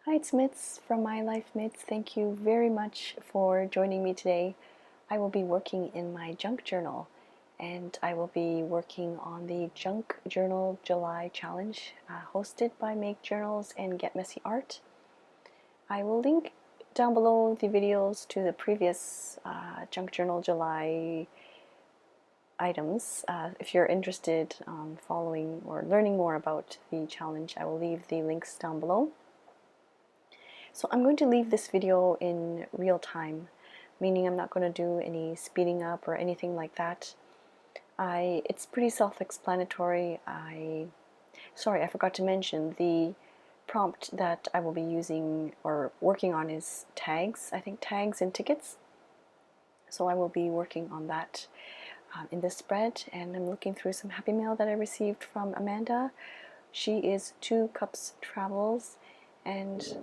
Hi, it's Mitz from My Life Mitz. Thank you very much for joining me today. I will be working in my junk journal, and I will be working on the Junk Journal July Challenge hosted by Make Journals and Get Messy Art. I will link down below the videos to the previous Junk Journal July items. If you're interested in following or learning more about the challenge, I will leave the links down below. So I'm going to leave this video in real time, meaning I'm not going to do any speeding up or anything like that. It's pretty self-explanatory. Sorry, I forgot to mention the prompt that I will be using or working on is tags. I think tags and tickets. So I will be working on that in this spread, and I'm looking through some happy mail that I received from Amanda. She is 2 Cups Travels, and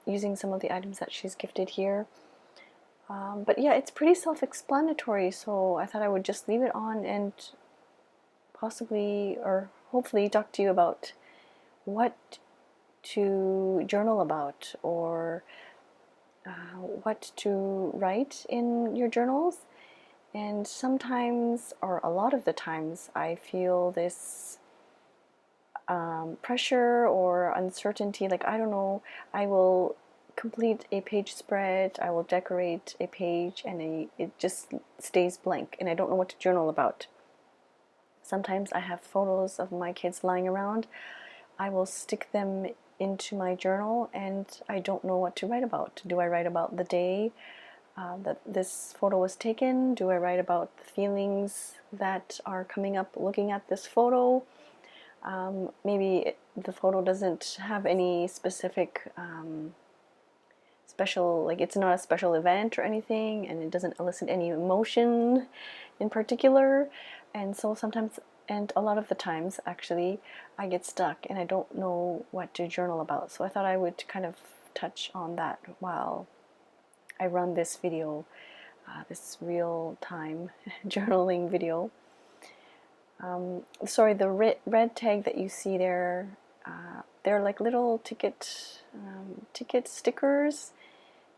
using some of the items that she's gifted here. But yeah, it's pretty self-explanatory, so I thought I would just leave it on and possibly or hopefully talk to you about what to journal about or what to write in your journals. And sometimes, or a lot of the times, I feel this pressure or uncertainty, like I don't know, I will complete a page spread, I will decorate a page, and it just stays blank and I don't know what to journal about. Sometimes I have photos of my kids lying around. I will stick them into my journal and I don't know what to write about. Do I write about the day that this photo was taken? Do I write about the feelings that are coming up looking at this photo? Maybe the photo doesn't have any specific special, like it's not a special event or anything, and it doesn't elicit any emotion in particular, and so sometimes, and a lot of the times actually, I get stuck and I don't know what to journal about. So I thought I would kind of touch on that while I run this video, this real-time journaling video. Sorry, the red tag that you see there, they're like little ticket stickers,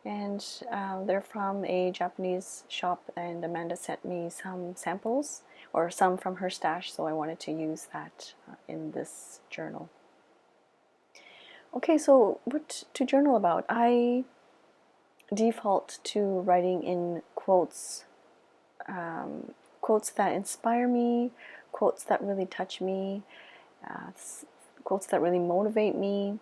and they're from a Japanese shop, and Amanda sent me some samples, or some from her stash, so I wanted to use that in this journal. Okay, so what to journal about? I default to writing in quotes, quotes that inspire me, quotes that really touch me, quotes that really motivate me.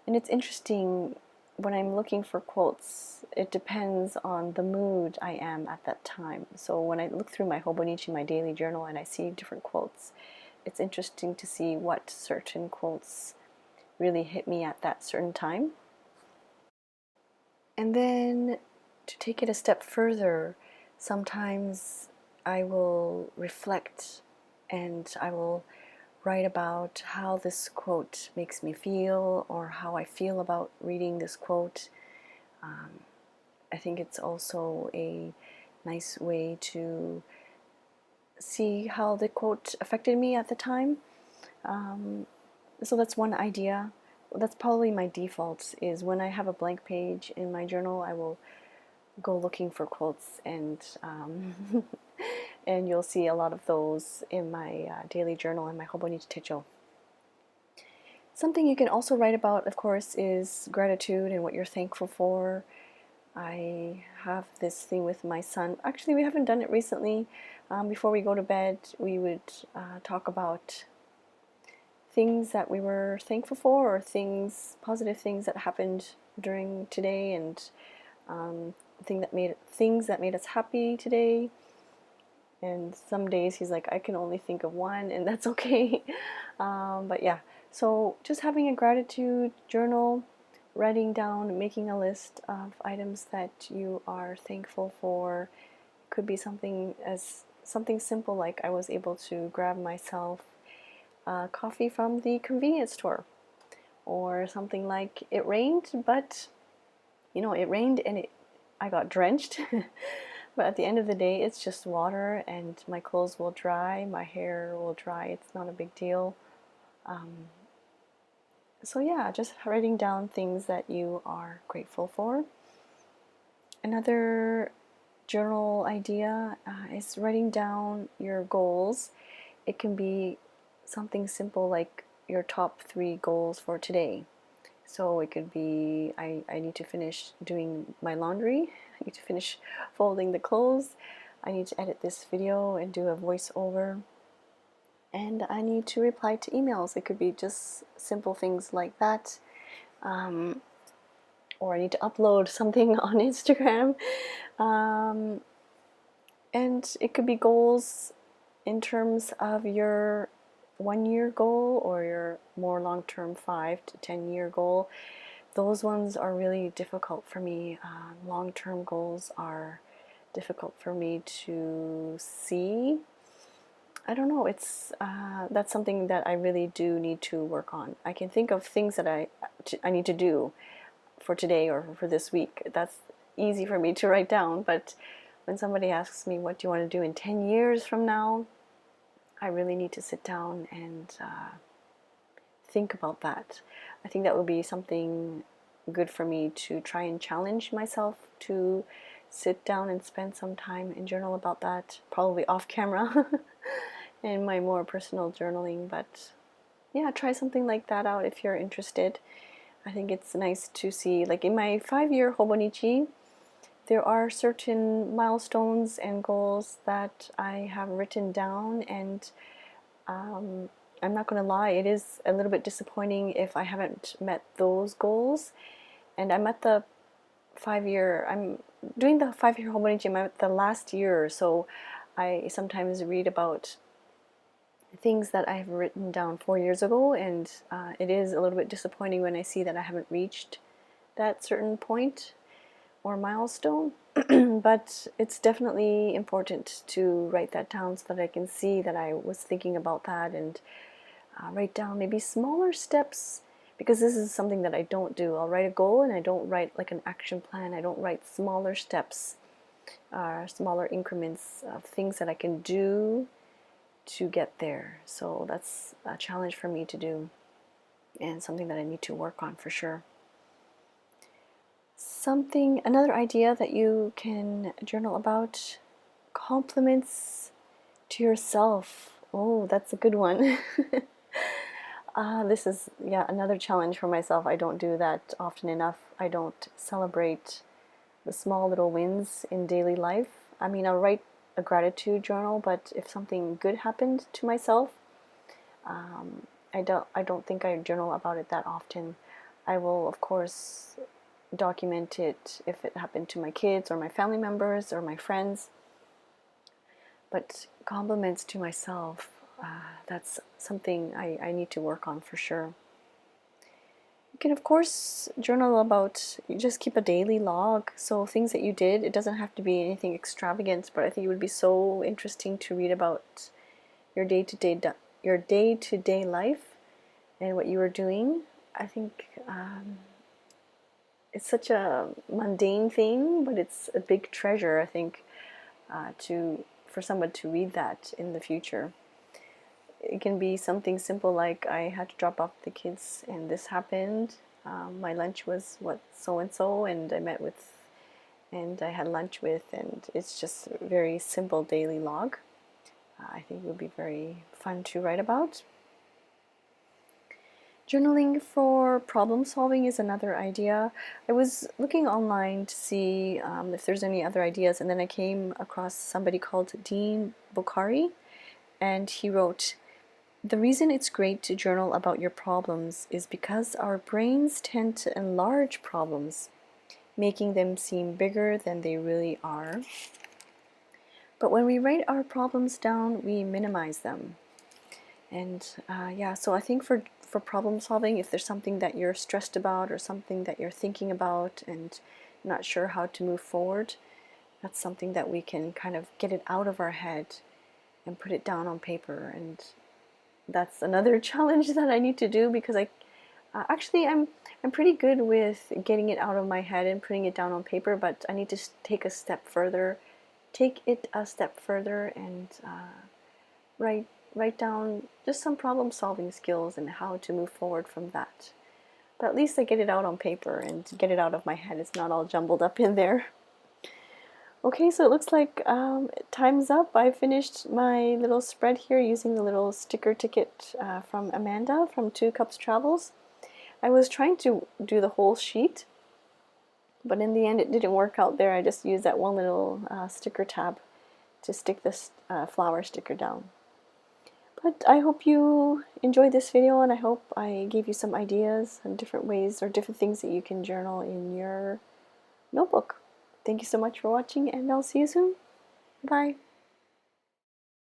And it's interesting, when I'm looking for quotes, it depends on the mood I am at that time. So when I look through my Hobonichi, my daily journal, and I see different quotes, it's interesting to see what certain quotes really hit me at that certain time. And then to take it a step further, sometimes I will reflect and I will write about how this quote makes me feel or how I feel about reading this quote. I think it's also a nice way to see how the quote affected me at the time. So that's one idea. That's probably my default, is when I have a blank page in my journal, I will go looking for quotes, and and you'll see a lot of those in my daily journal and my Hobonichi Techo. Something you can also write about, of course, is gratitude and what you're thankful for. I have this thing with my son. Actually, we haven't done it recently. Before we go to bed, we would talk about things that we were thankful for, or positive things that happened during today, and things that made us happy today. And some days he's like, I can only think of one, and that's okay. But yeah, so just having a gratitude journal, writing down, making a list of items that you are thankful for. It could be something simple, like I was able to grab myself coffee from the convenience store, or something like it rained, but it rained and I got drenched. But at the end of the day, it's just water, and my clothes will dry, my hair will dry. It's not a big deal. So yeah, just writing down things that you are grateful for. Another journal idea is writing down your goals. It can be something simple like your top 3 goals for today. So it could be I need to finish doing my laundry, I need to finish folding the clothes, I need to edit this video and do a voiceover, and I need to reply to emails. It could be just simple things like that. Or I need to upload something on Instagram. And it could be goals in terms of your 1 year goal or your more long-term 5 to 10 year goal. Those ones are really difficult for me. Long-term goals are difficult for me to see. I don't know, it's that's something that I really do need to work on. I can think of things that I need to do for today or for this week. That's easy for me to write down, but when somebody asks me what do you want to do in 10 years from now, I really need to sit down and think about that. I think that would be something good for me to try and challenge myself to sit down and spend some time and journal about that, probably off camera in my more personal journaling. But yeah, try something like that out if you're interested. I think it's nice to see, like in my 5-year Hobonichi, there are certain milestones and goals that I have written down, and I'm not going to lie, it is a little bit disappointing if I haven't met those goals. And I'm at the 5-year, I'm doing the 5-year Hobonichi, I'm at the last year, so I sometimes read about things that I have written down 4 years ago, and it is a little bit disappointing when I see that I haven't reached that certain point or milestone. But it's definitely important to write that down so that I can see that I was thinking about that, and write down maybe smaller steps, because this is something that I don't do. I'll write a goal and I don't write like an action plan. I don't write smaller steps, smaller increments of things that I can do to get there. So that's a challenge for me to do, and something that I need to work on for sure. Another idea that you can journal about, compliments to yourself. Oh, that's a good one. This is, yeah, another challenge for myself. I don't do that often enough. I don't celebrate the small little wins in daily life. I mean, I'll write a gratitude journal, but if something good happened to myself, I don't think I journal about it that often. I will, of course, document it if it happened to my kids or my family members or my friends. But compliments to myself, that's something I need to work on for sure. You can, of course, journal about, you just keep a daily log. So things that you did, it doesn't have to be anything extravagant, but I think it would be so interesting to read about your day-to-day life and what you were doing. I think it's such a mundane thing, but it's a big treasure, I think, for someone to read that in the future. It can be something simple like, I had to drop off the kids and this happened. My lunch was what so and so, and I met with, and I had lunch with, and it's just a very simple daily log. I think it would be very fun to write about. Journaling for problem solving is another idea. I was looking online to see if there's any other ideas, and then I came across somebody called Dean Bokhari, and he wrote, "The reason it's great to journal about your problems is because our brains tend to enlarge problems, making them seem bigger than they really are. But when we write our problems down, we minimize them." And yeah, so I think for problem solving, if there's something that you're stressed about or something that you're thinking about and not sure how to move forward, that's something that we can kind of get it out of our head and put it down on paper. And that's another challenge that I need to do, because actually I'm pretty good with getting it out of my head and putting it down on paper, but I need to take it a step further and write down just some problem solving skills and how to move forward from that. But at least I get it out on paper and get it out of my head. It's not all jumbled up in there. Okay, so it looks like time's up. I finished my little spread here using the little sticker ticket from Amanda from 2 Cups Travels. I was trying to do the whole sheet, but in the end it didn't work out there. I just used that one little sticker tab to stick this flower sticker down. But I hope you enjoyed this video, and I hope I gave you some ideas and different ways or different things that you can journal in your notebook. Thank you so much for watching, and I'll see you soon. Bye.